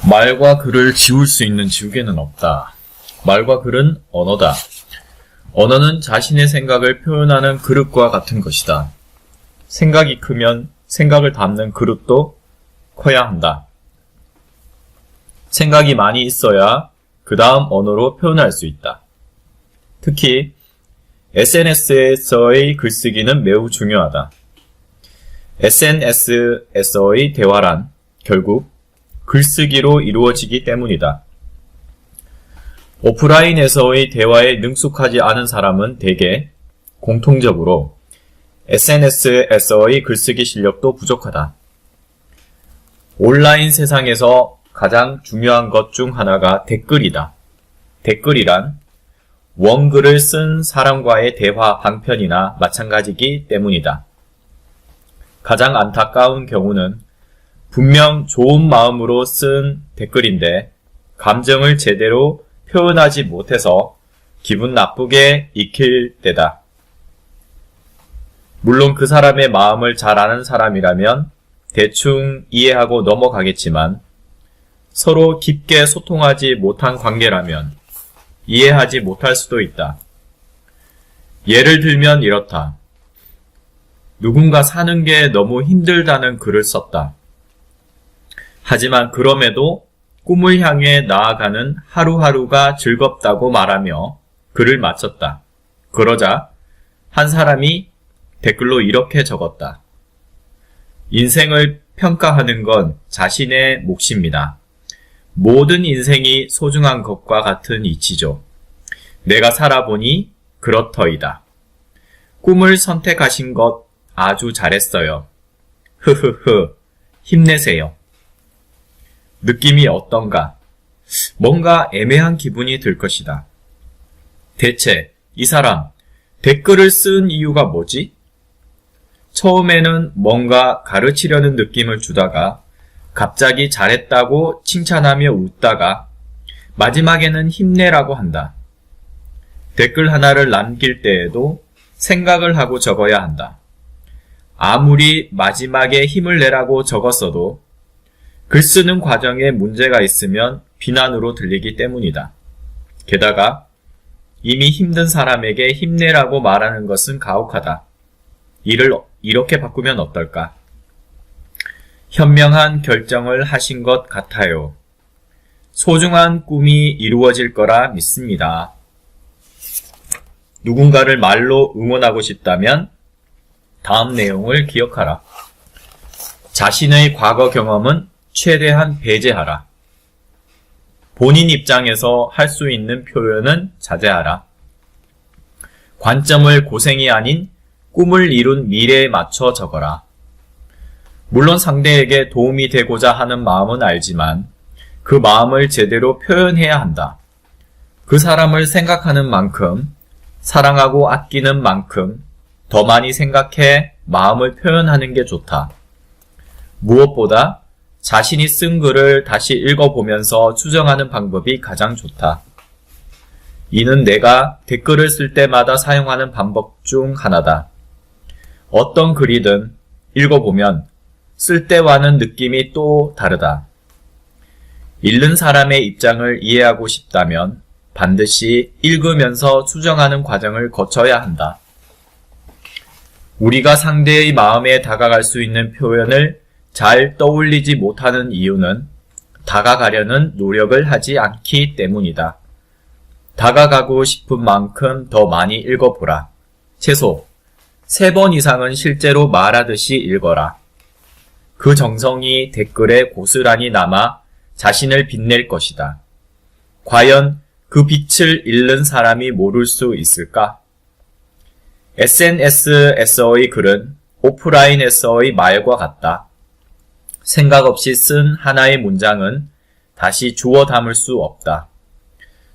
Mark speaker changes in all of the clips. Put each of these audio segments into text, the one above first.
Speaker 1: 말과 글을 지울 수 있는 지우개는 없다. 말과 글은 언어다. 언어는 자신의 생각을 표현하는 그릇과 같은 것이다. 생각이 크면 생각을 담는 그릇도 커야 한다. 생각이 많이 있어야 그 다음 언어로 표현할 수 있다. 특히 SNS에서의 글쓰기는 매우 중요하다. SNS에서의 대화란 결국 글쓰기로 이루어지기 때문이다. 오프라인에서의 대화에 능숙하지 않은 사람은 대개 공통적으로 SNS에서의 글쓰기 실력도 부족하다. 온라인 세상에서 가장 중요한 것 중 하나가 댓글이다. 댓글이란 원글을 쓴 사람과의 대화 방편이나 마찬가지이기 때문이다. 가장 안타까운 경우는 분명 좋은 마음으로 쓴 댓글인데 감정을 제대로 표현하지 못해서 기분 나쁘게 익힐 때다. 물론 그 사람의 마음을 잘 아는 사람이라면 대충 이해하고 넘어가겠지만 서로 깊게 소통하지 못한 관계라면 이해하지 못할 수도 있다. 예를 들면 이렇다. 누군가 사는 게 너무 힘들다는 글을 썼다. 하지만 그럼에도 꿈을 향해 나아가는 하루하루가 즐겁다고 말하며 글을 마쳤다. 그러자 한 사람이 댓글로 이렇게 적었다. 인생을 평가하는 건 자신의 몫입니다. 모든 인생이 소중한 것과 같은 이치죠. 내가 살아보니 그렇더이다. 꿈을 선택하신 것 아주 잘했어요. 흐흐흐, 힘내세요. 느낌이 어떤가? 뭔가 애매한 기분이 들 것이다. 대체 이 사람 댓글을 쓴 이유가 뭐지? 처음에는 뭔가 가르치려는 느낌을 주다가 갑자기 잘했다고 칭찬하며 웃다가 마지막에는 힘내라고 한다. 댓글 하나를 남길 때에도 생각을 하고 적어야 한다. 아무리 마지막에 힘을 내라고 적었어도 글 쓰는 과정에 문제가 있으면 비난으로 들리기 때문이다. 게다가 이미 힘든 사람에게 힘내라고 말하는 것은 가혹하다. 이를 이렇게 바꾸면 어떨까? 현명한 결정을 하신 것 같아요. 소중한 꿈이 이루어질 거라 믿습니다. 누군가를 말로 응원하고 싶다면 다음 내용을 기억하라. 자신의 과거 경험은 최대한 배제하라. 본인 입장에서 할 수 있는 표현은 자제하라. 관점을 고생이 아닌 꿈을 이룬 미래에 맞춰 적어라. 물론 상대에게 도움이 되고자 하는 마음은 알지만 그 마음을 제대로 표현해야 한다. 그 사람을 생각하는 만큼, 사랑하고 아끼는 만큼 더 많이 생각해 마음을 표현하는 게 좋다. 무엇보다 자신이 쓴 글을 다시 읽어보면서 수정하는 방법이 가장 좋다. 이는 내가 댓글을 쓸 때마다 사용하는 방법 중 하나다. 어떤 글이든 읽어보면 쓸 때와는 느낌이 또 다르다. 읽는 사람의 입장을 이해하고 싶다면 반드시 읽으면서 수정하는 과정을 거쳐야 한다. 우리가 상대의 마음에 다가갈 수 있는 표현을 잘 떠올리지 못하는 이유는 다가가려는 노력을 하지 않기 때문이다. 다가가고 싶은 만큼 더 많이 읽어보라. 최소 3번 이상은 실제로 말하듯이 읽어라. 그 정성이 댓글에 고스란히 남아 자신을 빛낼 것이다. 과연 그 빛을 잃는 사람이 모를 수 있을까? SNS에서의 글은 오프라인에서의 말과 같다. 생각 없이 쓴 하나의 문장은 다시 주워 담을 수 없다.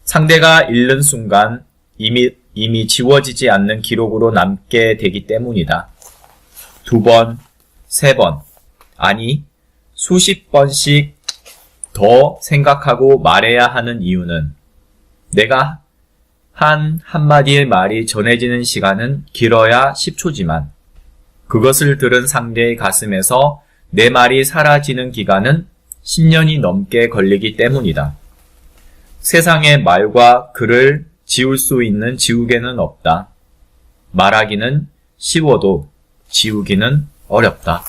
Speaker 1: 상대가 읽는 순간 이미 지워지지 않는 기록으로 남게 되기 때문이다. 2번, 3번, 아니 수십 번씩 더 생각하고 말해야 하는 이유는 내가 한 한마디의 말이 전해지는 시간은 길어야 10초지만 그것을 들은 상대의 가슴에서 내 말이 사라지는 기간은 10년이 넘게 걸리기 때문이다. 세상에 말과 글을 지울 수 있는 지우개는 없다. 말하기는 쉬워도 지우기는 어렵다.